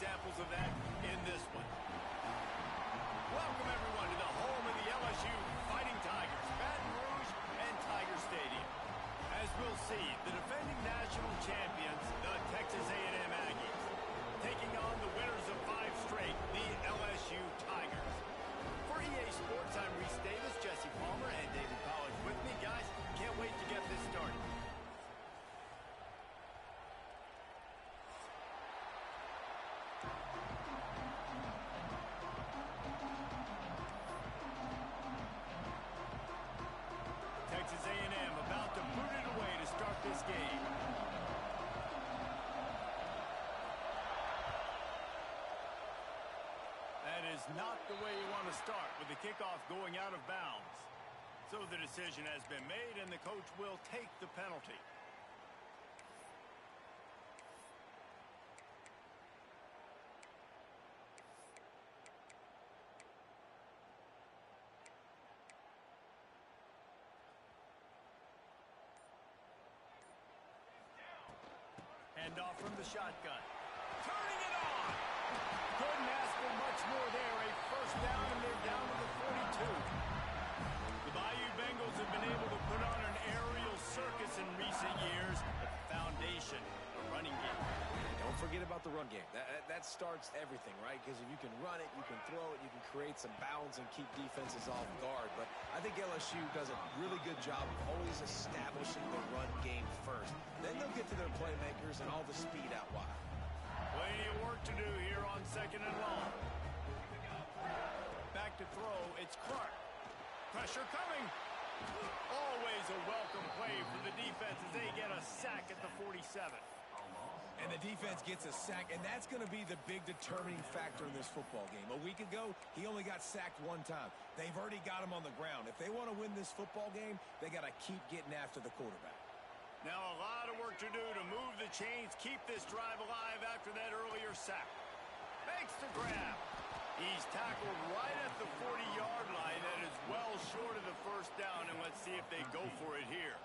examples of that in this one. Welcome, everyone, to the home of the LSU Fighting Tigers, Baton Rouge and Tiger Stadium. As we'll see, the defending national champions, the Texas A&M Aggies, taking on the winners of 5 straight, the LSU Tigers. For EA Sports, I'm Reese Davis, Jesse Palmer, and David Pollack with me. Guys, can't wait to get this started. Texas A&M about to boot it away to start this game. That is not the way you want to start with the kickoff going out of bounds. So the decision has been made and the coach will take the penalty. Handoff from the shotgun. Turning it on! Couldn't ask for much more there. A first down, and they're down to the 42. The Bayou Bengals have been able to put on an aerial circus in recent years, but the foundation, a running game. Don't forget about the run game. That starts everything, right? Because if you can run it, you can throw it, you can create some bounds and keep defenses off guard. But I think LSU does a really good job of always establishing the run game first. Then they'll get to their playmakers and all the speed out wide. Plenty of work to do here on 2nd and long. Back to throw, it's Clark. Pressure coming. Always a welcome play for the defense as they get a sack at the 47. And the defense gets a sack, and that's going to be the big determining factor in this football game. A week ago, he only got sacked 1 time. They've already got him on the ground. If they want to win this football game, they got to keep getting after the quarterback. Now a lot of work to do to move the chains, keep this drive alive after that earlier sack. Makes the grab. He's tackled right at the 40-yard line. That is well short of the first down, and let's see if they go for it here.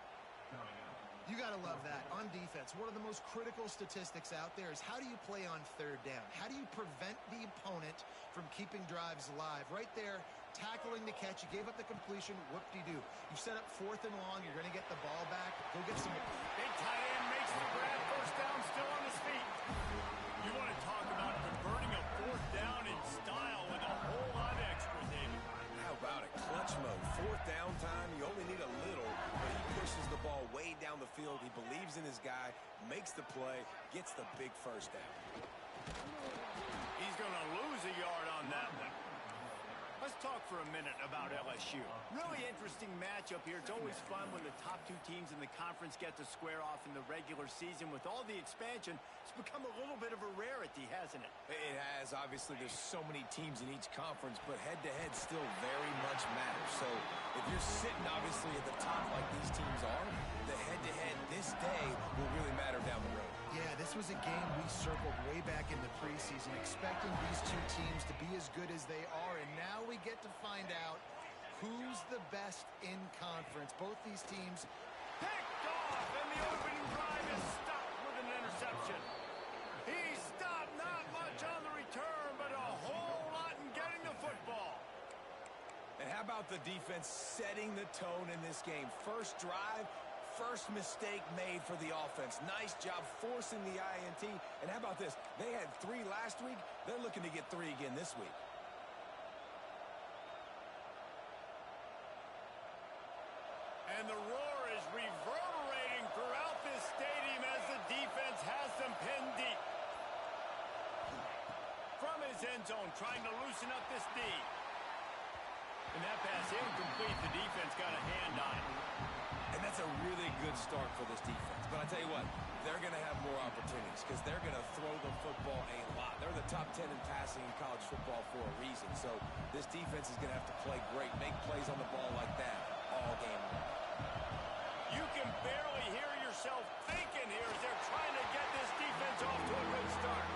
You got to love that. On defense, one of the most critical statistics out there is how do you play on 3rd down? How do you prevent the opponent from keeping drives alive? Right there, tackling the catch. You gave up the completion. Whoop-de-doo. You set up 4th and long. You're going to get the ball back. Go get some. Big tight end makes the grab. First down, still on his feet. You want to talk about converting a 4th down in style with a whole lot extra, David. How about it? Clutch mode. 4th down time. You only need a little, but he pushes the ball way down the field. He believes in his guy, makes the play, gets the big first down. He's going to lose a yard on that one. Let's talk for a minute about LSU. Really interesting matchup here. It's always fun when the top 2 teams in the conference get to square off in the regular season. With all the expansion, it's become a little bit of a rarity, hasn't it? It has. Obviously, there's so many teams in each conference, but head-to-head still very much matters. So if you're sitting, obviously, at the top like these teams are, the head-to-head this day will really matter down the road. Yeah, this was a game we circled way back in the preseason, expecting these 2 teams to be as good as they are, and now we get to find out who's the best in conference. Both these teams picked off, and the opening drive is stopped with an interception. He stopped not much on the return, but a whole lot in getting the football. And how about the defense setting the tone in this game? First drive, first mistake made for the offense. Nice job forcing the INT. And how about this? They had 3 last week. They're looking to get 3 again this week. And the roar is reverberating throughout this stadium as the defense has them pinned deep. From his end zone, trying to loosen up this D. And that pass incomplete. The defense got a hand on it. And that's a really good start for this defense. But I tell you what, they're going to have more opportunities because they're going to throw the football a lot. They're the top 10 in passing in college football for a reason. So this defense is going to have to play great, make plays on the ball like that all game long. You can barely hear yourself thinking here as they're trying to get this defense off to a good start.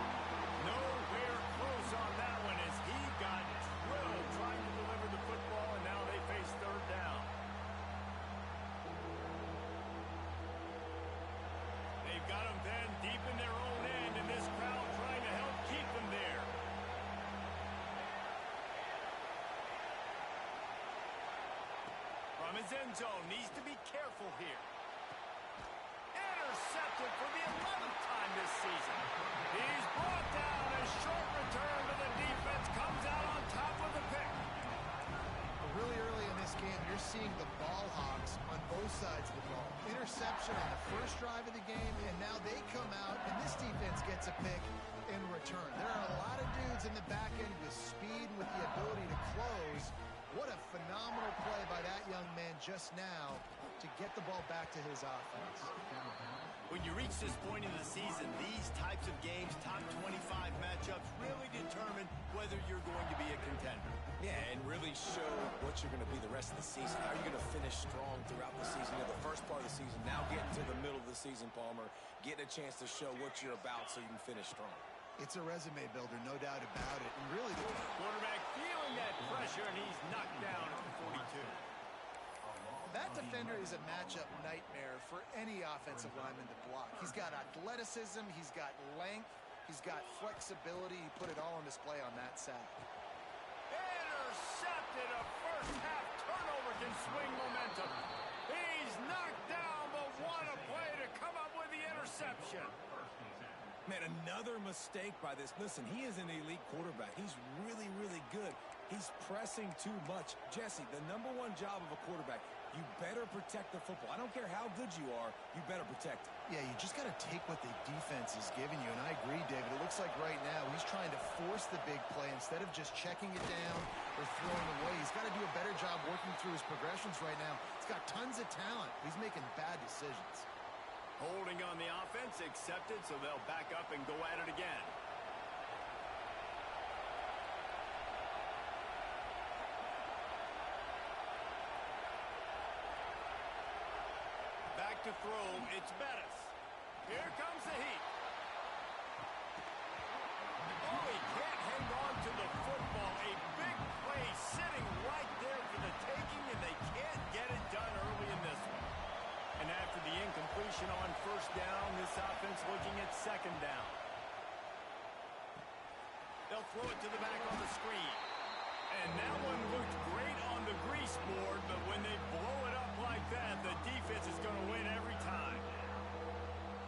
Nowhere close on that one as he got drilled trying to deliver the football, and now they face 3rd down. They've got them then deep in their own end, and this crowd trying to help keep them there. his end zone. Needs to be careful here. Intercepted for the 11th time this season. He's brought down. A short return to the defense. Comes out on top of the pick. Really early in this game, you're seeing the ball hawks on both sides of the ball. Interception on the first drive of the game, and now they come out, and this defense gets a pick in return. There are a lot of dudes in the back end with speed, with the ability to close. What a phenomenal play by that young man just now to get the ball back to his offense. When you reach this point in the season, these types of games, top 25 matchups, really determine whether you're going to be a contender. Yeah, and really show what you're going to be the rest of the season. How are you going to finish strong throughout the season? You know, the first part of the season, now getting to the middle of the season, Palmer, getting a chance to show what you're about so you can finish strong. It's a resume builder, no doubt about it. And really, the quarterback feeling that pressure, and he's knocked down at the 42. That defender is a matchup nightmare for any offensive lineman to block. He's got athleticism, he's got length, he's got flexibility. He put it all on display on that sack. Intercepted. A first half turnover can swing momentum. He's knocked down, but what a play to come up with the interception. Man, another mistake by this. Listen, he is an elite quarterback. He's really, really good. He's pressing too much. Jesse, the number one job of a quarterback, you better protect the football. I don't care how good you are, you better protect it. Yeah, you just got to take what the defense is giving you. And I agree, David. It looks like right now he's trying to force the big play instead of just checking it down or throwing away. He's got to do a better job working through his progressions right now. He's got tons of talent. He's making bad decisions. Holding on the offense, accepted, so they'll back up and go at it again. Back to throw, it's Bettis. Here comes the heat. Oh, he can't hang on to the football. A big play sitting right there for the taking, and they can't get it done early in this one. And after the incompletion on first down, this offense looking at second down. They'll throw it to the back on the screen. And that one looked great on the grease board, but when they blow it up like that, the defense is going to win every time.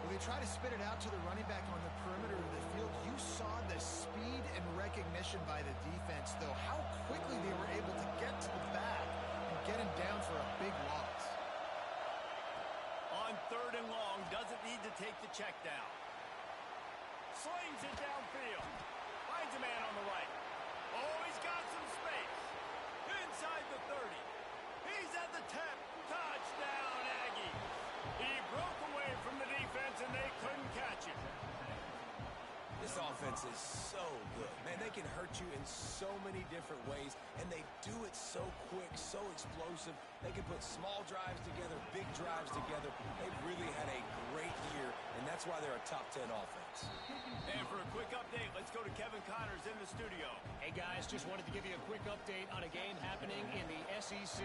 Well, they try to spit it out to the running back on the perimeter of the field. You saw the speed and recognition by the defense, though, how quickly they were able to get to the back and get him down for a big loss. On third and long, doesn't need to take the check down. Slings it downfield. Finds a man on the right. Oh, he's got some space. Inside the 30. He's at the 10. Touchdown, Aggies. He broke away from the defense, and they couldn't catch him. This offense is so good. Man, they can hurt you in so many different ways, and they do it so quick, so explosive. They can put small drives together, big drives together. They've really had a great year, and that's why they're a top 10 offense. And for a quick update, let's go to Kevin Connors in the studio. Hey, guys, just wanted to give you a quick update on a game happening in the SEC.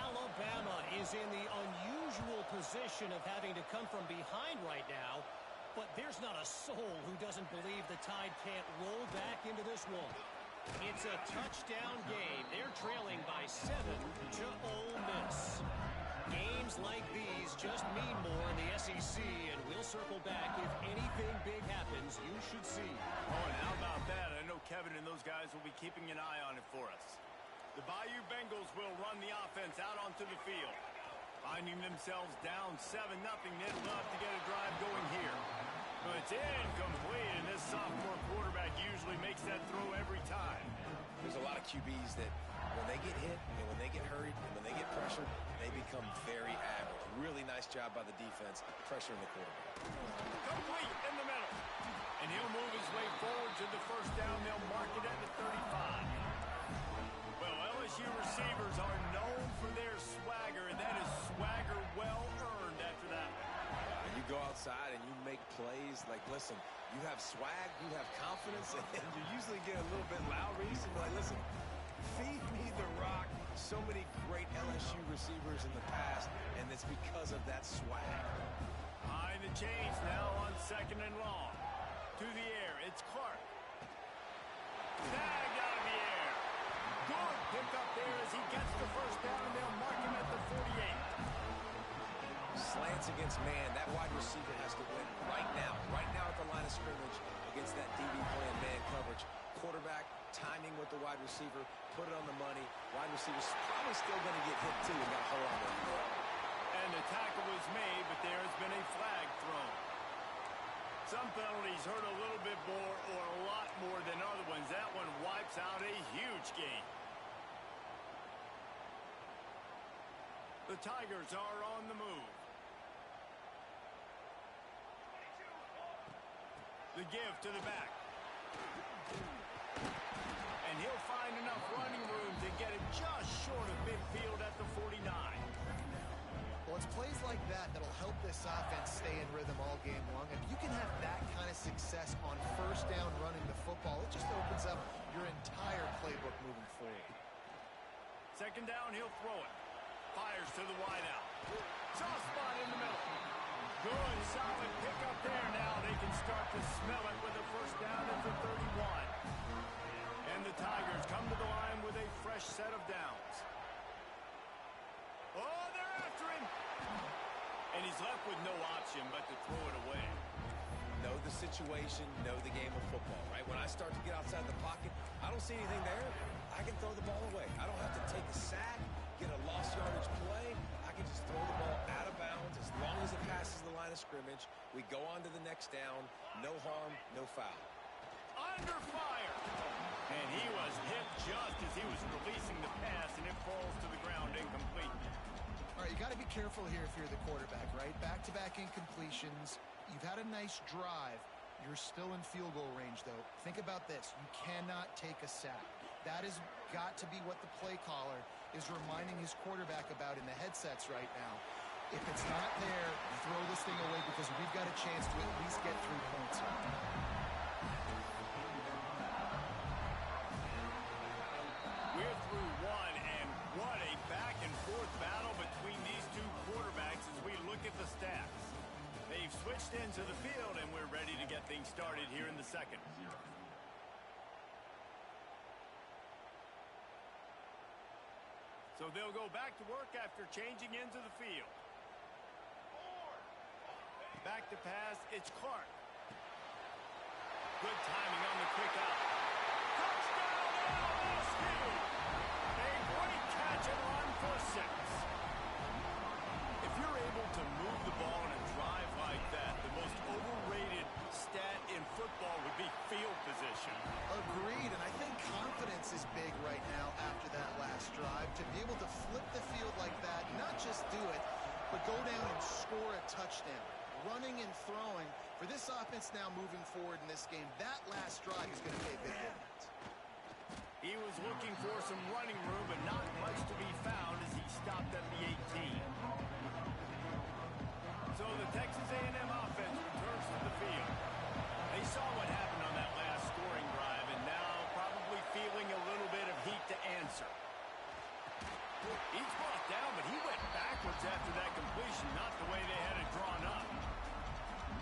Alabama is in the unusual position of having to come from behind right now, but there's not a soul who doesn't believe the Tide can't roll back into this one. It's a touchdown game. They're trailing by 7 to Ole Miss. Games like these just mean more in the SEC, and we'll circle back. If anything big happens, you should see. Oh, and how about that? I know Kevin and those guys will be keeping an eye on it for us. The Bayou Bengals will run the offense out onto the field. Finding themselves down 7-0, they'd love to get a drive going here. But it's incomplete, and this sophomore quarterback usually makes that throw every time. There's a lot of QBs that when they get hit and when they get hurried and when they get pressured, they become very average. Really nice job by the defense, pressuring the quarterback. Complete in the middle. And he'll move his way forward to the first down. They'll mark it at the 35. Well, LSU receivers are known for their swagger, and that is swagger well earned after that. And you go outside and you make plays like, listen, you have swag, you have confidence, and you usually get a little bit loud reason. Like, listen, feed me the rock. So many great LSU receivers in the past, and it's because of that swag. Behind the chains now on second and long. To the air, it's Clark. Tagged out of the air. Good pickup there as he gets the first down, and they'll mark him at the 48. Slants against man. That wide receiver has to win right now at the line of scrimmage against that DB playing man coverage. Quarterback, timing with the wide receiver, put it on the money. Wide receiver's probably still going to get hit too and got to hold on to it. And the tackle was made, but there has been a flag thrown. Some penalties hurt a little bit more or a lot more than other ones. That one wipes out a huge game. The Tigers are on the move. The give to the back. And he'll find enough running room to get it just short of midfield at the 49. Well, it's plays like that that'll help this offense stay in rhythm all game long. If you can have that kind of success on first down running the football, it just opens up your entire playbook moving forward. Second down, he'll throw it. Fires to the wideout. Soft spot in the middle. Good, solid pickup there. Now they can start to smell it with a first down at the 31. And the Tigers come to the line with a fresh set of downs. Oh, they're after him. And he's left with no option but to throw it away. Know the situation, know the game of football, right? When I start to get outside the pocket, I don't see anything there. I can throw the ball away. I don't have to take a sack, get a lost yardage play. I can just throw the ball out of bounds as long as it passes the line of scrimmage. We go on to the next down. No harm, no foul. Under fire. And he was hit just as he was releasing the pass, and it falls to the ground incomplete. All right, you got to be careful here if you're the quarterback, right? Back-to-back incompletions. You've had a nice drive. You're still in field goal range, though. Think about this. You cannot take a sack. That has got to be what the play caller is reminding his quarterback about in the headsets right now. If it's not there, throw this thing away because we've got a chance to at least get 3 points here. We're through one, and what a back-and-forth battle between these two quarterbacks as we look at the stats. They've switched into the field, and we're ready to get things started here in the second. So they'll go back to work after changing into the field. Back to pass, it's Clark. Good timing on the quick out. Touchdown, LSU! A great catch and run for 6. If you're able to move the ball in a drive like that, the most overrated stat in football would be field position. Agreed, and I think confidence is big right now after that last drive. To be able to flip the field like that, not just do it, but go down and score a touchdown. Running and throwing, for this offense now moving forward in this game, that last drive is going to pay big dividends. He was looking for some running room, but not much to be found as he stopped at the 18. So the Texas A&M offense returns to the field. They saw what happened on that last scoring drive, and now probably feeling a little bit of heat to answer. He's brought down, but he went backwards after that completion, not the way they had it drawn up.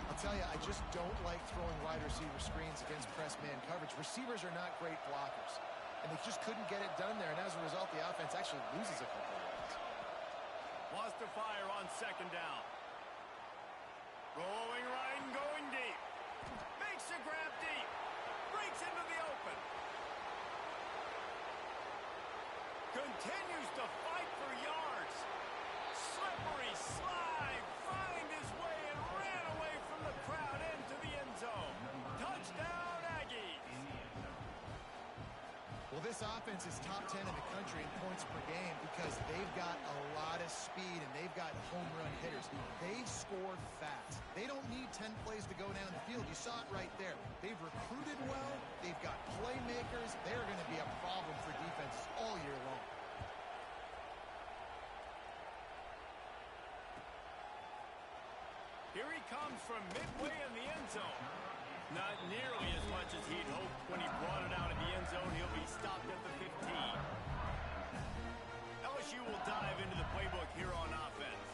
I'll tell you, I just don't like throwing wide receiver screens against press man coverage. Receivers are not great blockers, and they just couldn't get it done there, and as a result, the offense actually loses a couple of yards. Lost to fire on second down. Rolling right and going deep. Makes a grab deep. Breaks into the open. Continues to fight for yards. Slippery slide. Find his way and ran away from the crowd into the end zone. Touchdown, Aggies. Well, this offense is top 10 in the country in points per game because they've got a lot of speed and they've got home run hitters. They've scored fast. They don't need 10 plays to go down the field. You saw it right there. They've recruited well. They've got playmakers. They're going to be a problem for defenses all year long. Here he comes from midway in the end zone. Not nearly as much as he'd hoped when he brought it out of the end zone. He'll be stopped at the 15. LSU will dive into the playbook here on offense.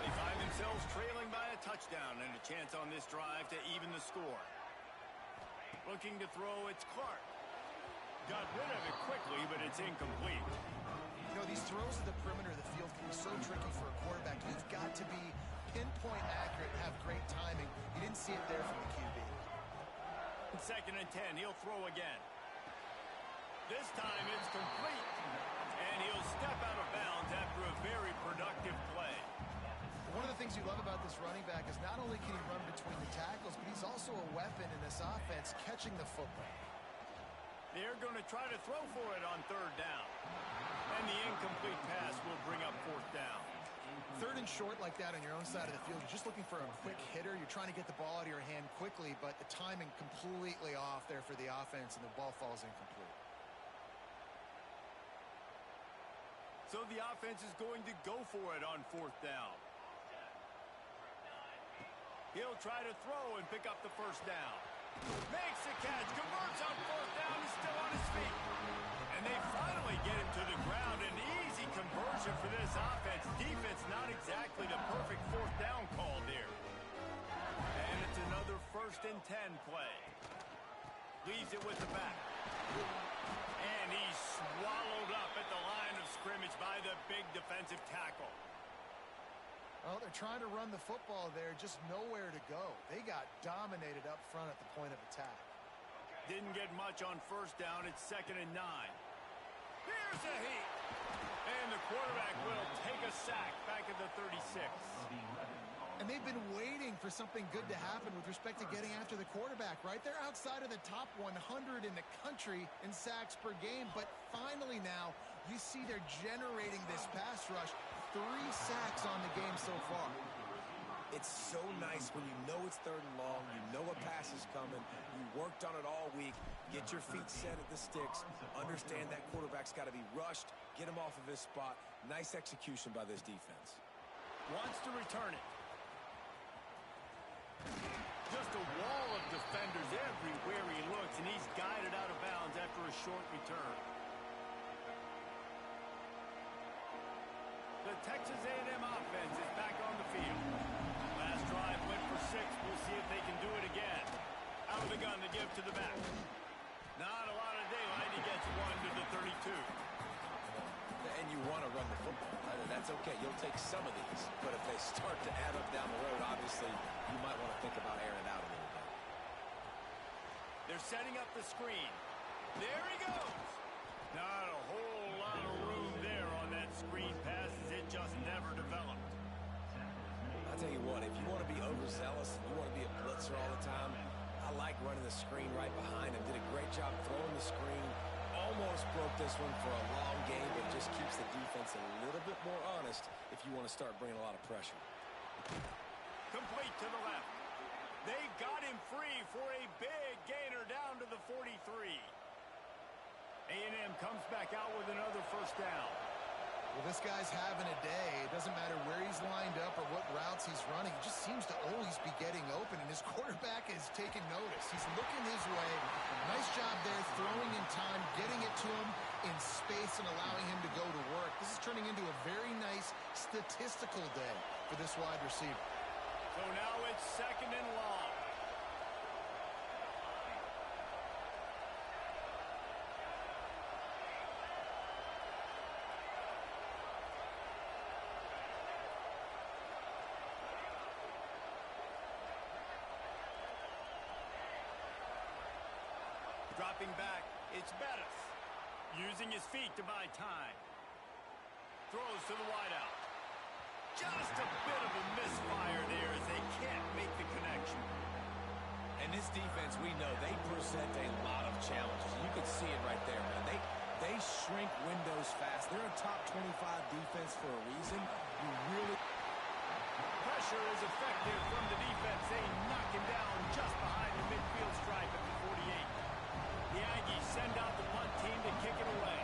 They find themselves trailing by a touchdown and a chance on this drive to even the score. Looking to throw, it's Clark. Got rid of it quickly, but it's incomplete. You know, these throws to the perimeter of the field can be so tricky for a quarterback. You've got to be pinpoint accurate and have great timing. You didn't see it there from the QB. 2nd and 10, he'll throw again. This time it's complete. And he'll step out of bounds after a very productive play. One of the things you love about this running back is not only can he run between the tackles, but he's also a weapon in this offense, catching the football. They're going to try to throw for it on 3rd down. And the incomplete pass will bring up 4th down. 3rd and short like that on your own side of the field, you're just looking for a quick hitter. You're trying to get the ball out of your hand quickly, but the timing completely off there for the offense, and the ball falls incomplete. So the offense is going to go for it on 4th down. He'll try to throw and pick up the 1st down. Makes the catch, converts on 4th down, he's still on his feet. And they finally get him to the ground. An easy conversion for this offense. Defense not exactly the perfect 4th down call there. And it's another 1st and 10 play. Leaves it with the back. And he's swallowed up at the line of scrimmage by the big defensive tackle. Well, they're trying to run the football there, just nowhere to go. They got dominated up front at the point of attack. Didn't get much on 1st down. It's 2nd and 9. Here's a heat. And the quarterback will take a sack back at the 36. And they've been waiting for something good to happen with respect to getting after the quarterback, right? They're outside of the top 100 in the country in sacks per game, but finally now you see they're generating this pass rush. 3 sacks on the game so far. It's so nice when you know it's 3rd and long, you know a pass is coming, you worked on it all week, get your feet set at the sticks, understand that quarterback's got to be rushed, get him off of his spot. Nice execution by this defense. Wants to return it. Just a wall of defenders everywhere he looks, and he's guided out of bounds after a short return. The Texas A&M offense is back on the field. Last drive went for 6. We'll see if they can do it again. Out of the gun to give to the back. Not a lot of daylight. He gets 1 to the 32. And you want to run the football. That's okay. You'll take some of these. But if they start to add up down the road, obviously, you might want to think about airing it out a little bit. They're setting up the screen. There he goes. Not a whole lot of room there on that screen pass, as it just never developed. I'll tell you what, if you want to be overzealous, you want to be a blitzer all the time, I like running the screen right behind him. Did a great job throwing the screen. Almost broke this one for a long game, but just keeps the defense a little bit more honest if you want to start bringing a lot of pressure. Complete to the left. They got him free for a big gainer down to the 43. A&M comes back out with another 1st down. Well, this guy's having a day. It doesn't matter where he's lined up or what routes he's running. He just seems to always be getting open, and his quarterback is taking notice. He's looking his way. Nice job there, throwing in time, getting it to him in space and allowing him to go to work. This is turning into a very nice statistical day for this wide receiver. So now it's 2nd and long. Dropping back, it's Bettis. Using his feet to buy time. Throws to the wideout. Just a bit of a misfire there as they can't make the connection. And this defense, we know, they present a lot of challenges. You can see it right there, man. They shrink windows fast. They're a top 25 defense for a reason. You really... Pressure is effective from the defense. They knock him down just behind the midfield stripe at the 48. The Aggies send out the punt team to kick it away.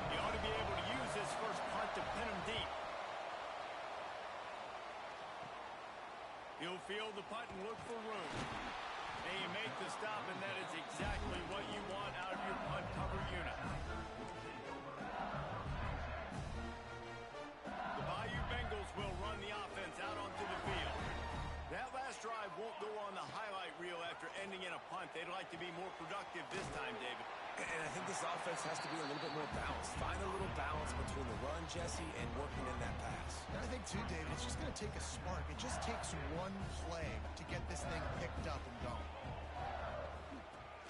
He ought to be able to use his first punt to pin him deep. He'll field the punt and look for room. They make the stop, and that is exactly what you want out of your punt cover unit. The Bayou Bengals will run the offense out onto the field. That last drive won't go on the highlight reel after ending in a punt. They'd like to be more productive this time, David. And I think this offense has to be a little bit more balanced. Find a little balance between the run, Jesse, and working in that pass. And I think, too, David, it's just going to take a spark. It just takes one play to get this thing picked up and going.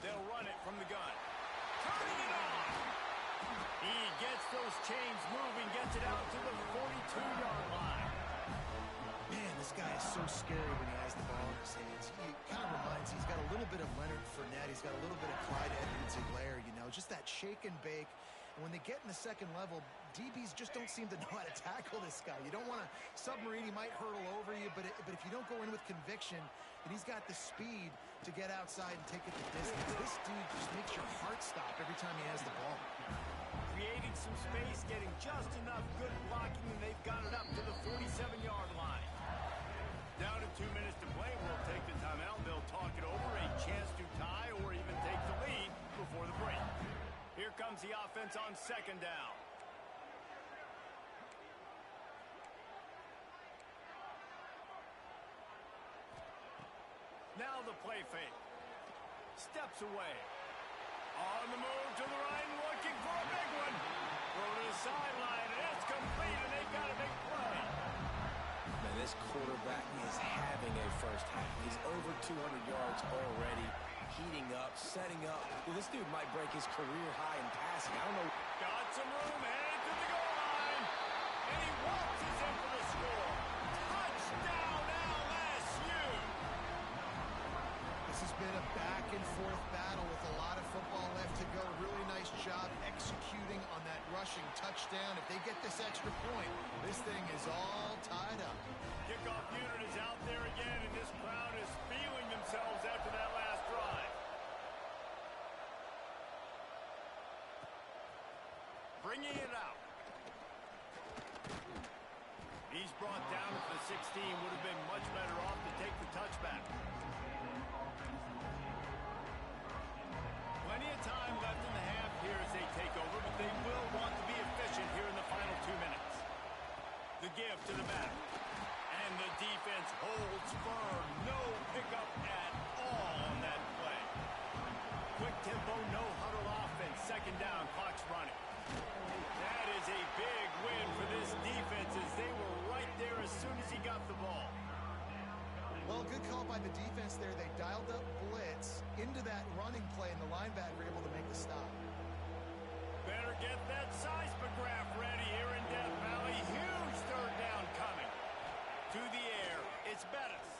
They'll run it from the gun. Turning it on. He gets those chains moving, gets it out to the 42-yard line. Man, this guy is so scary when he has the ball in his hands. He kind of reminds me, he's got a little bit of Leonard Fournette. He's got a little bit of Clyde Edwards-Helaire, you know, just that shake and bake. And when they get in the second level, DBs just don't seem to know how to tackle this guy. You don't want to submarine. He might hurtle over you, but if you don't go in with conviction, then he's got the speed to get outside and take it the distance. This dude just makes your heart stop every time he has the ball. Creating some space, getting just enough good blocking, and they've got it up to the 47-yard line. Down to 2 minutes to play. We'll take the timeout. They'll talk it over, a chance to tie or even take the lead before the break. Here comes the offense on second down. Now the play fake. Steps away. On the move to the right, looking for a big one. Throw to the sideline, and it's complete, and they've got a big play. Man, this quarterback is having a first half. He's over 200 yards already, heating up, setting up. Well, this dude might break his career high in passing. I don't know. Got some room, headed to the goal line, and he waltzes in for the score. Touchdown, LSU! This has been a back-and-forth battle with a lot of football left to go. Really nice job executing on that rushing touchdown. If they get this extra point, this thing is all tied up. Kickoff unit is out there again, and this crowd is feeling themselves after that last drive. Bringing it out. He's brought down to the 16. Would have been much better off to take the touchback. Plenty of time left in the half here as they take over, but they will want to be efficient here in the final 2 minutes. The give to the back. And the defense holds firm. No pickup at all on that play. Quick tempo, no huddle offense. Second down, clock's running. That is a big win for this defense as they were right there as soon as he got the ball. Well, good call by the defense there. They dialed up blitz into that running play, and the linebacker were able to make the stop. Better get that seismograph ready here in Death Valley. Huge third down coming. To the air, it's Bettis.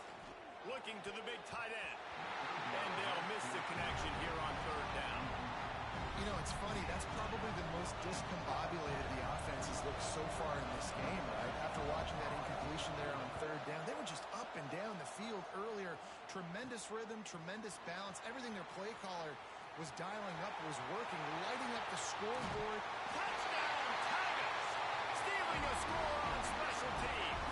Looking to the big tight end. And they'll miss the connection here on third down. You know, it's funny. That's probably the most discombobulated the offense has looked so far in this game, right? After watching that incompletion there on third down, they were just up and down the field earlier. Tremendous rhythm, tremendous balance. Everything their play caller was dialing up was working, lighting up the scoreboard. Touchdown, Tigers! Stealing a score on special teams.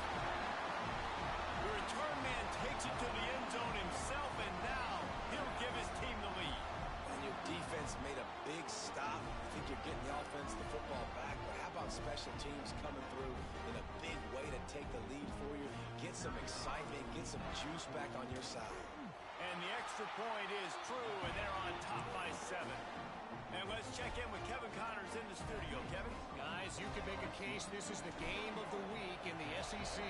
The return man takes it to the end zone himself, and now he'll give his team the lead. And your defense made a big stop. I think you're getting the offense, the football back. But how about special teams coming through in a big way to take the lead for you? Get some excitement, get some juice back on your side. And the extra point is true, and they're on top by 7. And let's check in with Kevin Connors in the studio. Kevin? Guys, you could make a case this is the game of the week in the SEC.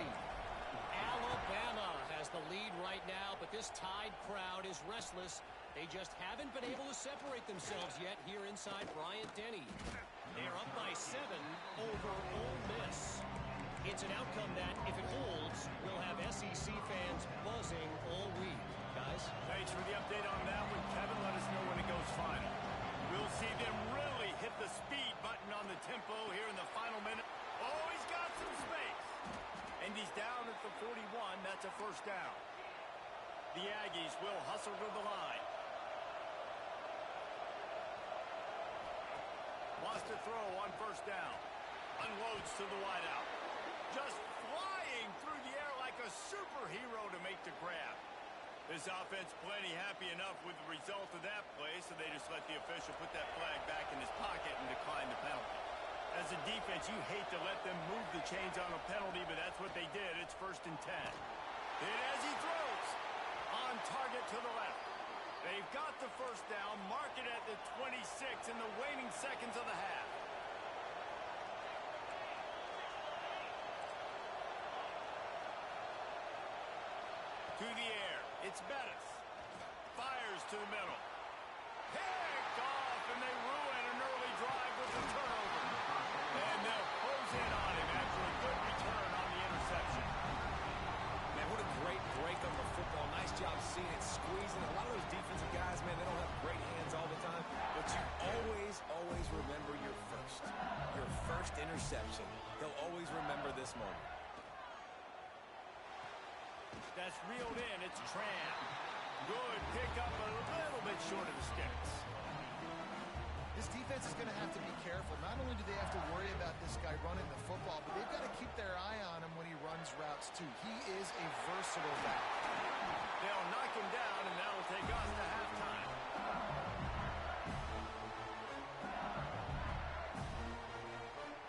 Alabama has the lead right now, but this Tide crowd is restless. They just haven't been able to separate themselves yet here inside Bryant-Denny. They're up by 7 over Ole Miss. It's an outcome that, if it holds, will have SEC fans buzzing all week. Guys? Thanks for the update on that one, Kevin. Let us know when it goes final. We'll see them really hit the speed button on the tempo here in the final minute. Oh, he's got some space. And he's down at the 41. That's a first down. The Aggies will hustle to the line. Wants to throw on first down. Unloads to the wideout. Just flying through the air like a superhero to make the grab. This offense plenty happy enough with the result of that play, so they just let the official put that flag back in his pocket and decline the penalty. As a defense, you hate to let them move the chains on a penalty, but that's what they did. It's 1st and 10. And as he throws, on target to the left. They've got the first down, mark it at the 26 in the waning seconds of the half. To the air, it's Bettis. Fires to the middle. Picked off, and they ruin an early drive with the turnover. And they'll close in on him after a good return on the interception. Man, what a great break on the football. Nice job seeing it, squeezing. A lot of those defensive guys, man, they don't have great hands all the time, but you always remember your first interception. He'll always remember this moment. That's reeled in. It's Tran. Good pickup, a little bit short of the sticks. This defense is going to have to be careful. Not only do they have to worry about this guy running the football, but they've got to keep their eye on him when he runs routes, too. He is a versatile back. They'll knock him down, and that'll take us to halftime.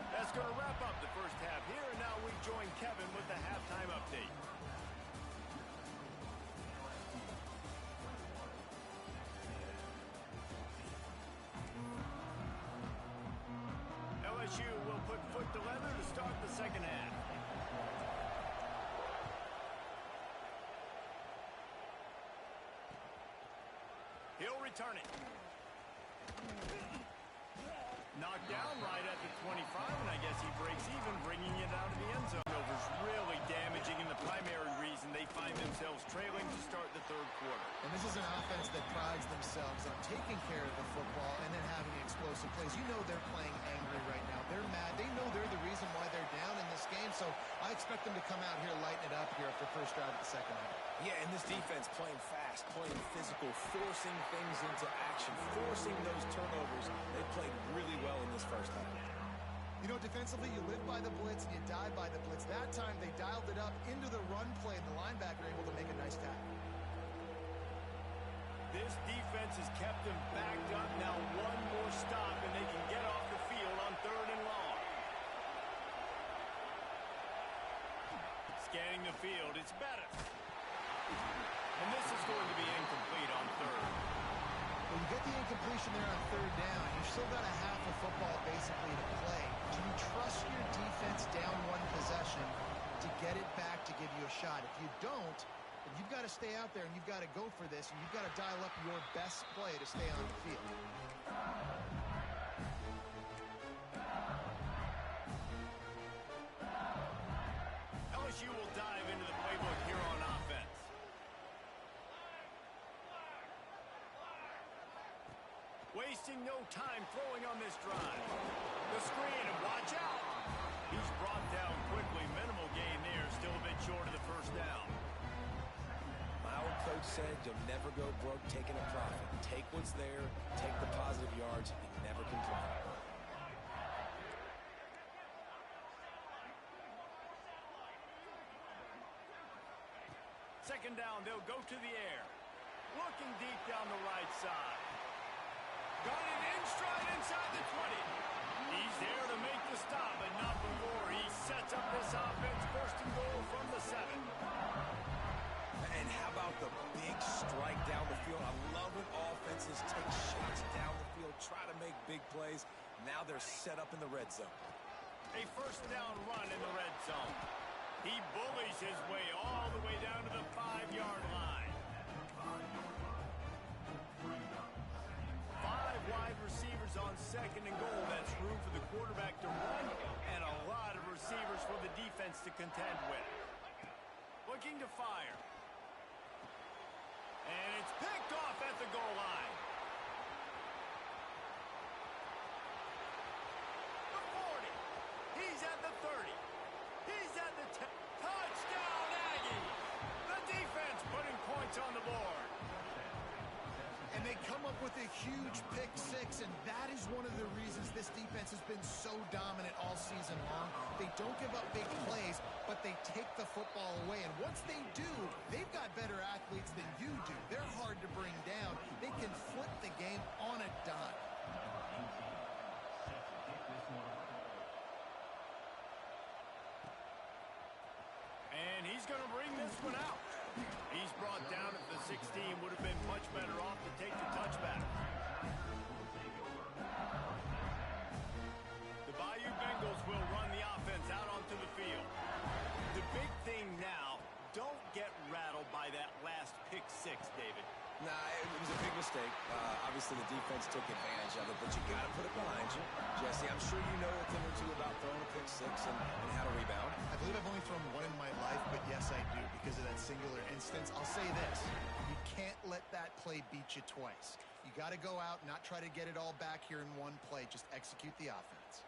That's going to wrap up the first half here, and now we join Kevin with the halftime update. LSU will put foot to leather to start the second half. He'll return it. Knocked down right at the 25, and I guess he breaks even, bringing it out of the end zone. Over's really damaging, and the primary reason they find themselves trailing to start the third quarter. And this is an offense that prides themselves on taking care of the football and then having explosive plays. You know they're playing angry right now. They're mad. They know they're the reason why they're down in this game, so I expect them to come out here, lighten it up here after first drive of the second half. Yeah, and this defense playing fast, playing physical, forcing things into action, forcing those turnovers. They played really well in this first half. You know, defensively, you live by the blitz and you die by the blitz. That time, they dialed it up into the run play, and the linebacker able to make a nice tackle. This defense has kept them backed up. Now one more stop, and they can get off the field on third and long. Scanning the field, it's Bettis. And this is going to be incomplete on third. Well, you get the incompletion there on third down. You've still got a half of football basically to play. Do you trust your defense down one possession to get it back to give you a shot? If you don't, then you've got to stay out there and you've got to go for this, and you've got to dial up your best play to stay on the field. LSU will dive into the playbook here on offense. Wasting no time throwing on this drive. The screen, and watch out. He's brought down quickly. Minimal gain there. Still a bit short of the first down. My old coach said you'll never go broke taking a profit. Take what's there, take the positive yards, and never complain. Second down, they'll go to the air. Looking deep down the right side. Got it in stride inside the 20. He's there to make the stop, but not before he sets up this offense. First and goal from the 7. And how about the big strike down the field? I love when offenses take shots down the field, try to make big plays. Now they're set up in the red zone. A first down run in the red zone. He bullies his way all the way down to the 5-yard line. 5 wide receivers on second and goal. That's room for the quarterback to run and a lot of receivers for the defense to contend with. Looking to fire. And it's picked off at the goal line. The 40. He's at the 30. He's at the 10. Touchdown, Aggie! The defense putting points on the board. And they come up with a huge pick six, and that is one of the reasons this defense has been so dominant all season long. They don't give up big plays, but they take the football away. And once they do, they've got better athletes than you do. They're hard to bring down. They can flip the game on a dime. And he's going to bring this one out. He's brought down at the 16. Would have been much better off to that last pick six, David? Nah, it was a big mistake. Obviously, the defense took advantage of it, but you got to put it behind you. Jesse, I'm sure you know a thing or two about throwing a pick six and how to rebound. I believe I've only thrown one in my life, but yes, I do because of that singular instance. I'll say this. You can't let that play beat you twice. You got to go out, not try to get it all back here in one play. Just execute the offense.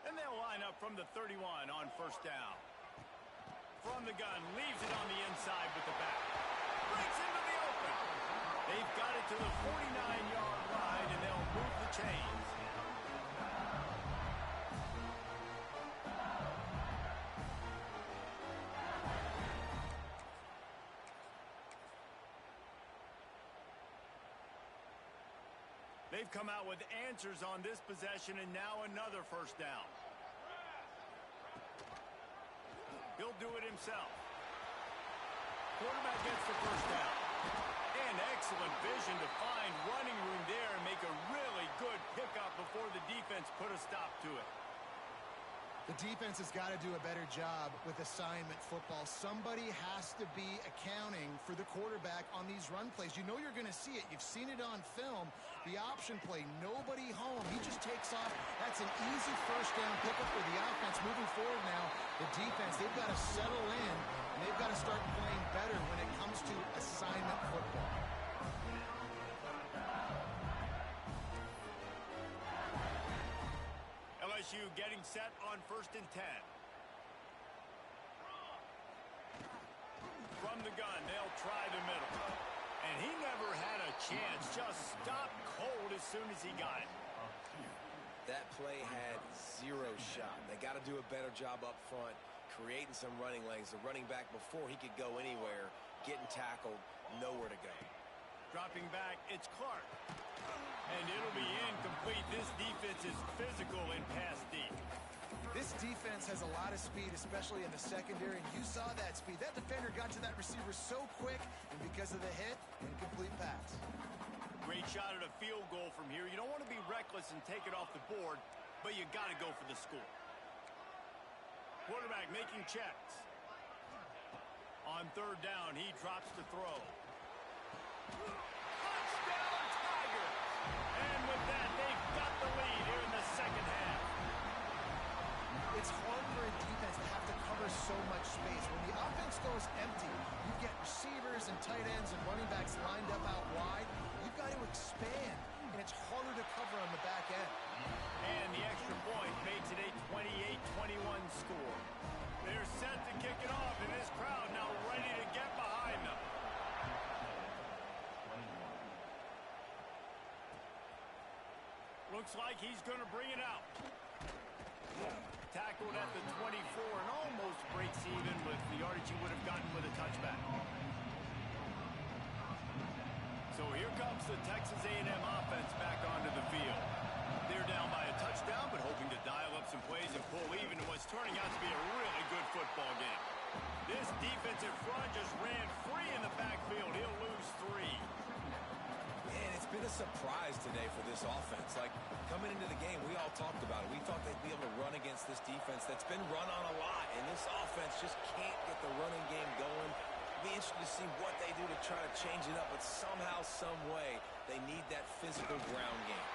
And they'll line up from the 31 on first down. From the gun, leaves it on the inside with the back. Breaks into the open. They've got it to the 49-yard line, and they'll move the chains. They've come out with answers on this possession, and now another first down. He'll do it himself. Quarterback gets the first down. And excellent vision to find running room there and make a really good pickup before the defense put a stop to it. The defense has got to do a better job with assignment football. Somebody has to be accounting for the quarterback on these run plays. You know you're going to see it. You've seen it on film. The option play, nobody home. He just takes off. That's an easy first down pickup for the offense. Moving forward now, the defense, they've got to settle in, and they've got to start playing better when it comes to assignment football. LSU getting set on 1st and 10. From the gun, they'll try the middle. And he never had a chance. Just stopped cold as soon as he got it. That play had zero shot. They got to do a better job up front, creating some running lanes. The running back, before he could go anywhere, getting tackled, nowhere to go. Dropping back, it's Clark. And it'll be incomplete. This defense is physical in pass deep. This defense has a lot of speed, especially in the secondary, and you saw that speed. That defender got to that receiver so quick, and because of the hit, incomplete pass. Great shot at a field goal from here. You don't want to be reckless and take it off the board, but you got to go for the score. Quarterback making checks. On 3rd down, he drops to throw. Touchdown, Tigers! And with that, they've got the lead here in the second half. It's hard for a defense to have to cover so much space. When the offense goes empty, you get receivers and tight ends and running backs lined up out wide. You've got to expand, and it's harder to cover on the back end. And the extra point makes it a 28-21 score. They're set to kick it off, and this crowd now ready to get behind them. Looks like he's going to bring it out. Tackled at the 24 and almost breaks even with the yardage he would have gotten with a touchback. So here comes the Texas A&M offense back onto the field. They're down by a touchdown, but hoping to dial up some plays and pull even in what's turning out to be a really good football game. This defensive front just ran free in the backfield. He'll lose 3. Man, it's been a surprise today for this offense. Like, coming into the game, we all talked about it. We thought they'd be able to run against this defense that's been run on a lot, and this offense just can't get the running game going. It'll be interesting to see what they do to try to change it up, but somehow, some way, they need that physical ground game.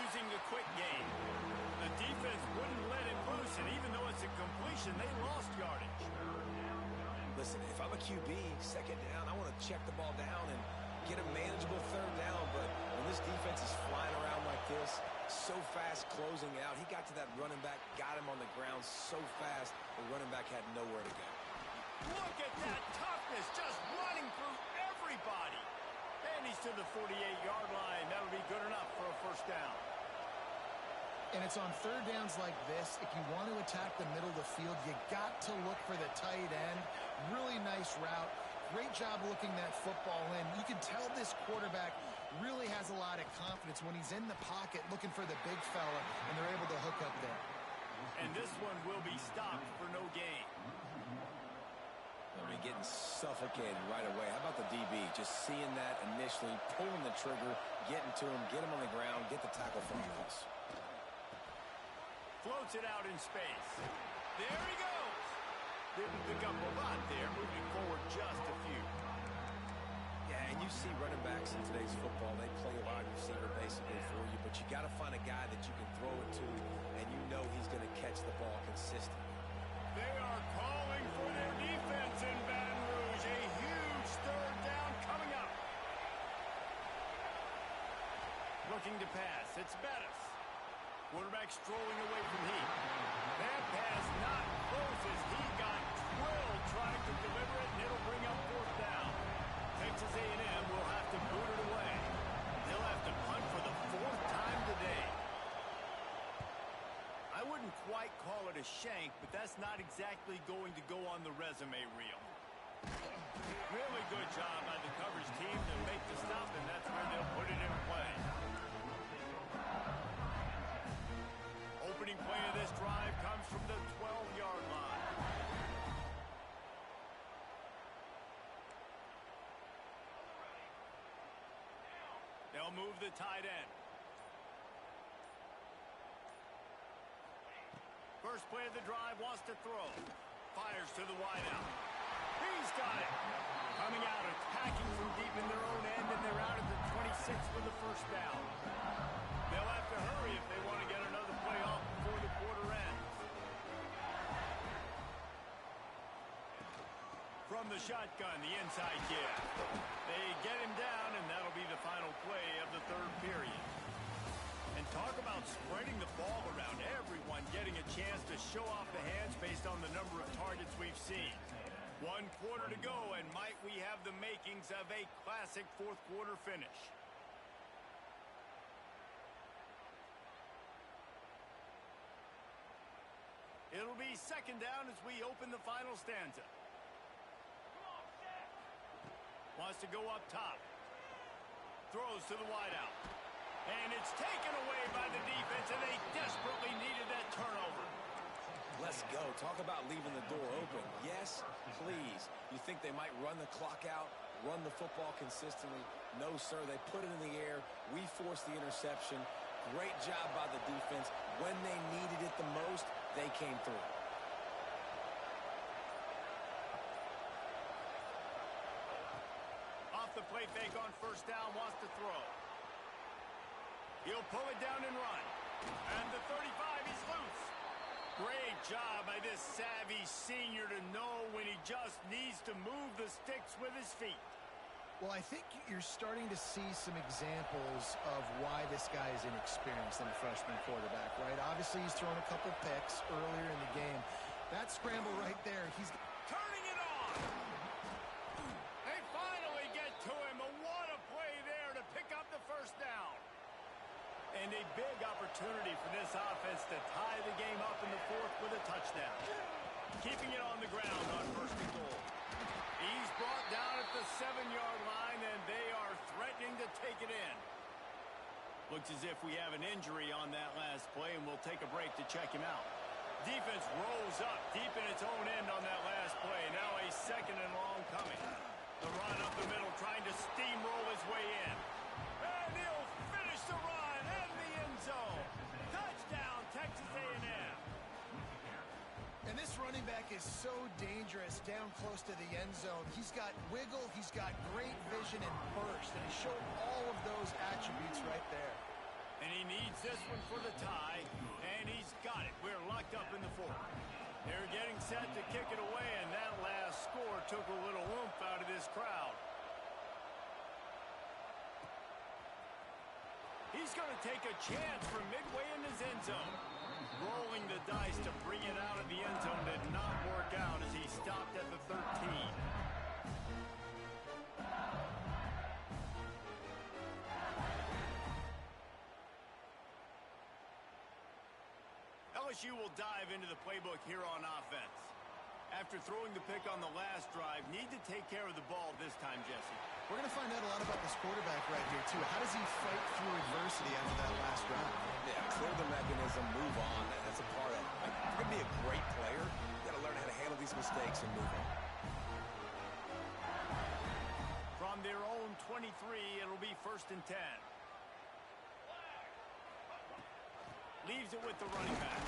Using the quick game. The defense wouldn't let it loose, and even though it's a completion, they lost yardage. Listen, if I'm a QB, 2nd down, I want to check the ball down and get a manageable 3rd down, but when this defense is flying around like this, so fast closing out, he got to that running back, got him on the ground so fast, the running back had nowhere to go. Look at that toughness, just running through everybody. And he's to the 48-yard line. That'll be good enough for a first down. And it's on 3rd downs like this. If you want to attack the middle of the field, you got to look for the tight end. Really nice route. Great job looking that football in. You can tell this quarterback really has a lot of confidence when he's in the pocket looking for the big fella, and they're able to hook up there. And this one will be stopped for no gain. They'll be getting suffocated right away. How about the DB? Just seeing that initially, pulling the trigger, getting to him, get him on the ground, get the tackle from the house. Floats it out in space. There he goes. Didn't pick up a lot there, moving forward just a few. see running backs in today's football, they play a wide receiver basically for you, but you got to find a guy that you can throw it to, and you know he's going to catch the ball consistently. They are calling for their defense in Baton Rouge. A huge third down coming up. Looking to pass. It's Bettis. Quarterback strolling away from Heat. That pass not close as he got drilled trying to deliver it, and it'll bring up fourth down. Texas A&M will have to boot it away. They'll have to punt for the fourth time today. I wouldn't quite call it a shank, but that's not exactly going to go on the resume reel. Really good job by the coverage team to make the stop, and that's where they'll put it in play. Opening play of this drive comes from the 12-yard line. They'll move the tight end. First play of the drive, wants to throw. Fires to the wideout. He's got it. Coming out, attacking from deep in their own end, and they're out at the 26 for the first down. They'll have to hurry if they want to get another play off before the quarter ends. From the shotgun, the inside kick. They get him down, and that'll be the final play of the third period. And talk about spreading the ball around, everyone getting a chance to show off the hands based on the number of targets we've seen. 1 quarter to go, and might we have the makings of a classic fourth quarter finish. It'll be second down as we open the final stanza. Wants to go up top. Throws to the wideout. And it's taken away by the defense, and they desperately needed that turnover. Let's go. Talk about leaving the door open. Yes, please. You think they might run the clock out, run the football consistently? No, sir. They put it in the air. We forced the interception. Great job by the defense. When they needed it the most, they came through. Off the play fake on first down, wants to throw. He'll pull it down and run. And the 35, he's loose. Great job by this savvy senior to know when he just needs to move the sticks with his feet. Well, I think you're starting to see some examples of why this guy is inexperienced in a freshman quarterback, right? Obviously, he's thrown a couple picks earlier in the game. That scramble right there, he's turning it on. They finally get to him. What a play there to pick up the first down. And a big opportunity for this offense to tie the game up in the fourth with a touchdown. Keeping it on the ground on first and goal. He's brought down at the 7-yard line, and they are threatening to take it in. Looks as if we have an injury on that last play, and we'll take a break to check him out. Defense rolls up deep in its own end on that last play. Now a second and long coming. The run up the middle, trying to steamroll his way in. And he'll finish the run in the end zone. Touchdown, Texas A&M. And this running back is so dangerous down close to the end zone. He's got wiggle, he's got great vision and burst, and he showed all of those attributes right there. And he needs this one for the tie, and he's got it. We're locked up in the fourth. They're getting set to kick it away, and that last score took a little oomph out of this crowd. He's going to take a chance from midway in his end zone. Rolling the dice to bring it out of the end zone did not work out as he stopped at the 13. LSU will dive into the playbook here on offense. After throwing the pick on the last drive, need to take care of the ball this time, Jesse. We're going to find out a lot about this quarterback right here, too. How does he fight through adversity after that last drive? Yeah, clear the mechanism, move on. That's a part of it. Like, if you're going to be a great player, you got to learn how to handle these mistakes and move on. From their own 23, it'll be first and 10. Leaves it with the running back.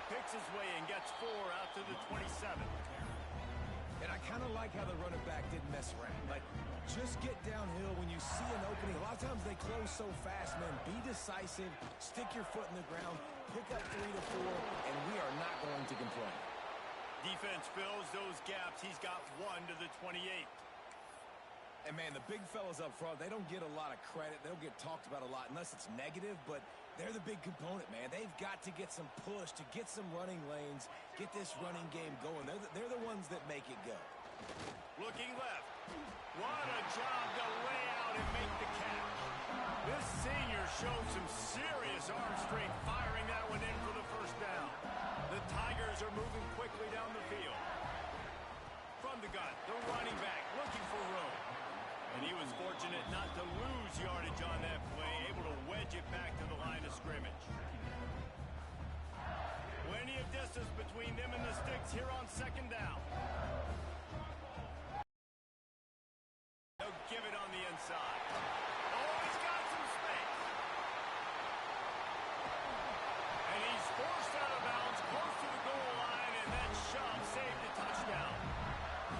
Picks his way and gets 4 out to the 27. And I kind of like how the running back didn't mess around. Like, Just get downhill when you see an opening. A lot of times they close so fast, man. Be decisive, stick your foot in the ground, pick up 3 to 4, and we are not going to complain. Defense fills those gaps. He's got 1 to the 28. And, man, the big fellas up front, they don't get a lot of credit. They don't get talked about a lot unless it's negative, but they're the big component, man. They've got to get some push, to get some running lanes, get this running game going. They're the ones that make it go. Looking left. What a job to lay out and make the catch. This senior showed some serious arm strength firing that one in for the first down. The Tigers are moving quickly down the field. From the gun, the running back looking for room. And he was fortunate not to lose yardage on that play, able to wedge it back to the line of scrimmage. Plenty of distance between them and the sticks here on second down. They'll give it on the inside. Oh, he's got some space. And he's forced out of bounds close to the goal line, and that shove saved a touchdown.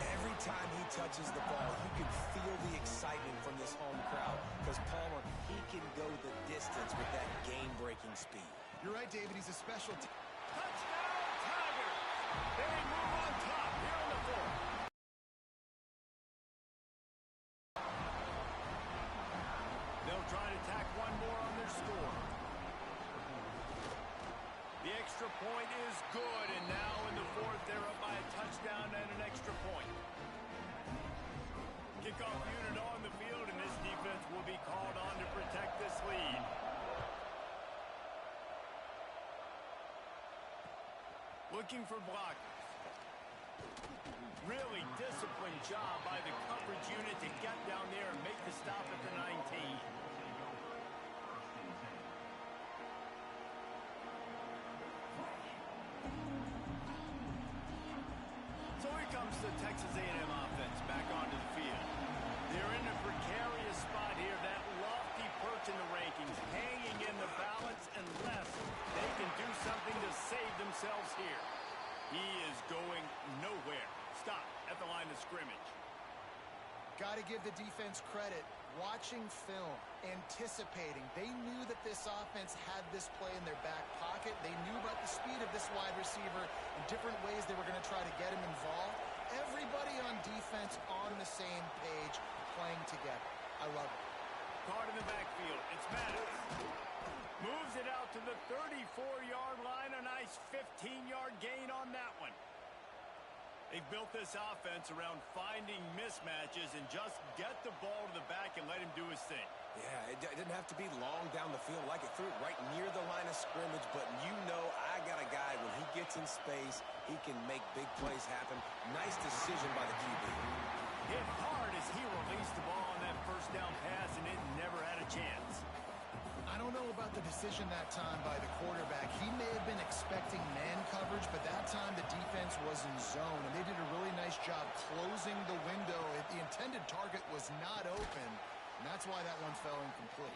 Every time he touches the ball, you can feel the excitement from this home crowd because Palmer, he can go the distance with that game-breaking speed. You're right, David. He's a special team. Touchdown, Tigers! They move on top here in the fourth. They'll try to tack one more on their score. The extra point is good, and now in the fourth, they're up by a touchdown and an extra point. Kickoff unit on the field, and this defense will be called on to protect this lead. Looking for blockers. Really disciplined job by the coverage unit to get down there and make the stop at the 19. So here comes the Texas A&M offense back onto the field. They're in a precarious spot here, that lofty perch in the rankings, hanging in the balance unless they can do something to save themselves here. He is going nowhere. Stop at the line of scrimmage. Got to give the defense credit. Watching film, anticipating. They knew that this offense had this play in their back pocket. They knew about the speed of this wide receiver and different ways they were going to try to get him involved. Everybody on defense on the same page, playing together. I love it. Caught in the backfield. It's Mattis. Moves it out to the 34-yard line. A nice 15-yard gain on that one. They've built this offense around finding mismatches and just get the ball to the back and let him do his thing. Yeah, it didn't have to be long down the field. Like it threw it right near the line of scrimmage, but you know I got a guy, when he gets in space, he can make big plays happen. Nice decision by the QB. Hit hard as he released the ball on that first down pass, and it never had a chance. I don't know about the decision that time by the quarterback. He may have been expecting man coverage, but that time the defense was in zone, and they did a really nice job closing the window. The intended target was not open, and that's why that one fell incomplete.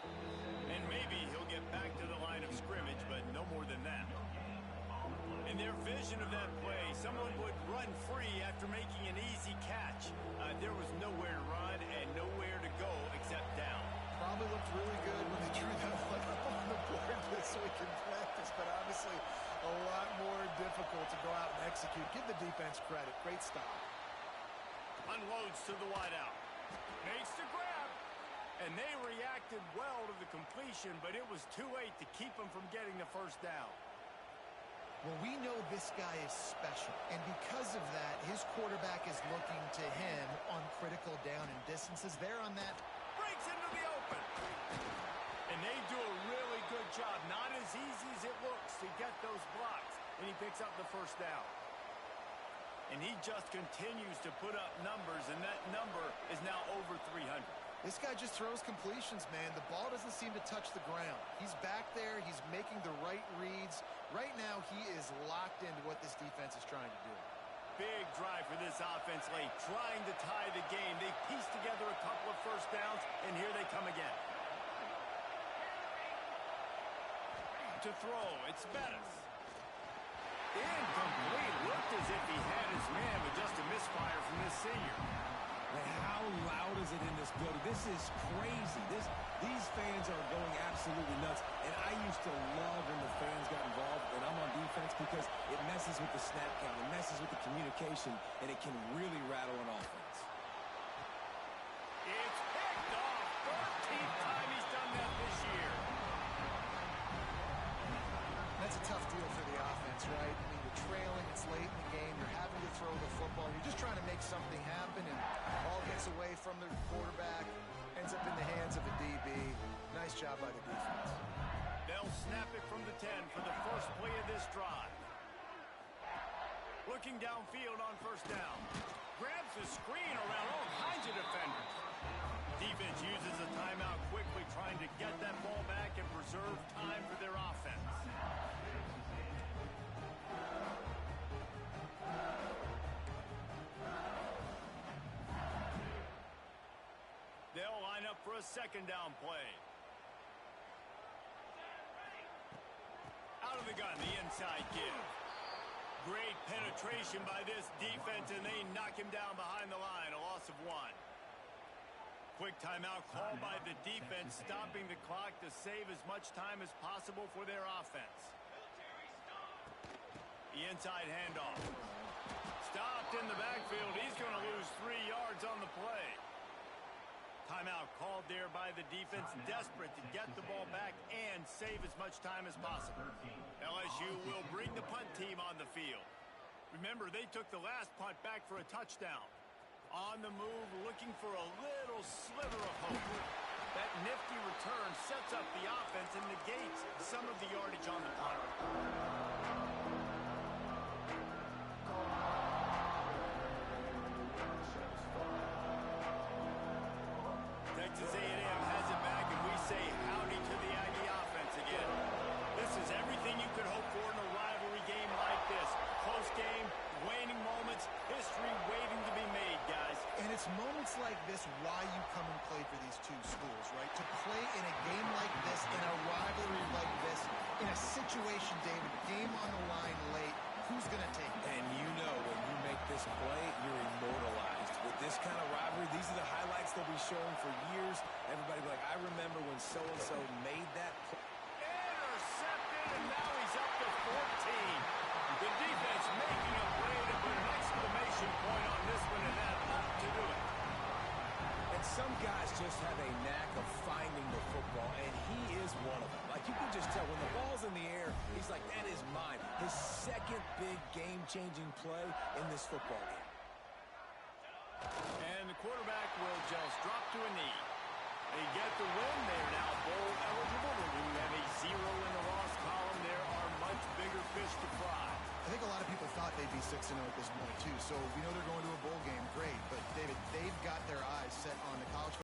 And maybe he'll get back to the line of scrimmage, but no more than that. In their vision of that play, someone would run free after making an easy catch. There was nowhere to run and nowhere to go except down. Probably looked really good when they drew that one up on the board this week in practice, but obviously a lot more difficult to go out and execute. Give the defense credit. Great stop. Unloads to the wideout. Makes the grab. And they reacted well to the completion, but it was too late to keep them from getting the first down. Well, we know this guy is special, and because of that, his quarterback is looking to him on critical down and distances. There on that. Breaks into the open. And they do a really good job. Not as easy as it looks to get those blocks. And he picks up the first down. And he just continues to put up numbers, and that number is now over 300. This guy just throws completions, man. The ball doesn't seem to touch the ground. He's back there. He's making the right reads. Right now, he is locked into what this defense is trying to do. Big drive for this offense late, trying to tie the game. They pieced together a couple of first downs, and here they come again. To throw, it's Mattis. Incomplete. Looked as if he had his man, but just a misfire from this senior. And how loud is it in this building. This is crazy. These fans are going absolutely nuts. And I used to love when the fans got involved when I'm on defense because it messes with the snap count. It messes with the communication, and it can really rattle an offense. It's picked off. 13th time he's done that this year. That's a tough deal for the offense, right? I mean, you're trailing, it's late in the game, you're having to throw the football, you're just trying to make something happen, and ball gets away from the quarterback, ends up in the hands of a DB. Nice job by the defense. They'll snap it from the 10 for the first play of this drive. Looking downfield on first down. Grabs the screen around all kinds of defenders. Defense uses a timeout quickly, trying to get that ball back and preserve time for their offense. They'll line up for a second down play. Out of the gun, the inside give. Great penetration by this defense, and they knock him down behind the line, a loss of 1. Quick timeout called by the defense, stopping the clock to save as much time as possible for their offense. The inside handoff. Stopped in the backfield. He's going to lose 3 yards on the play. Timeout called there by the defense, desperate to get the ball back and save as much time as possible. LSU will bring the punt team on the field. Remember, they took the last punt back for a touchdown. On the move, looking for a little sliver of hope. That nifty return sets up the offense and negates some of the yardage on the punt. Texas A&M has it back, and we say howdy to the Aggie offense again. This is everything you could hope for in a rivalry game like this. Close game, waning moments, history waiting to be made, guys. And it's moments like this why you come and play for these two schools, right? To play in a game like this, in a rivalry like this, in a situation, David, game on the line late, who's going to take it? And you know when you make this play, you're immortalized. With this kind of rivalry, these are the highlights they'll be showing for years. Everybody will be like, I remember when so-and-so made that play. Intercepted, and now he's up to 14. The defense making a play to put an exclamation point on this one, and that ought to do it. And some guys just have a knack of finding the football, and he is one of them. Like, you can just tell when the ball's in the air, he's like, that is mine. His second big game-changing play in this football game. And the quarterback will just drop to a knee. They get the win. They're now bowl eligible. They do have a 0 in the loss column. There are much bigger fish to fry. I think a lot of people thought they'd be 6-0 at this point, too. So we know they're going to a bowl game. Great. But, David, they've got their eyes set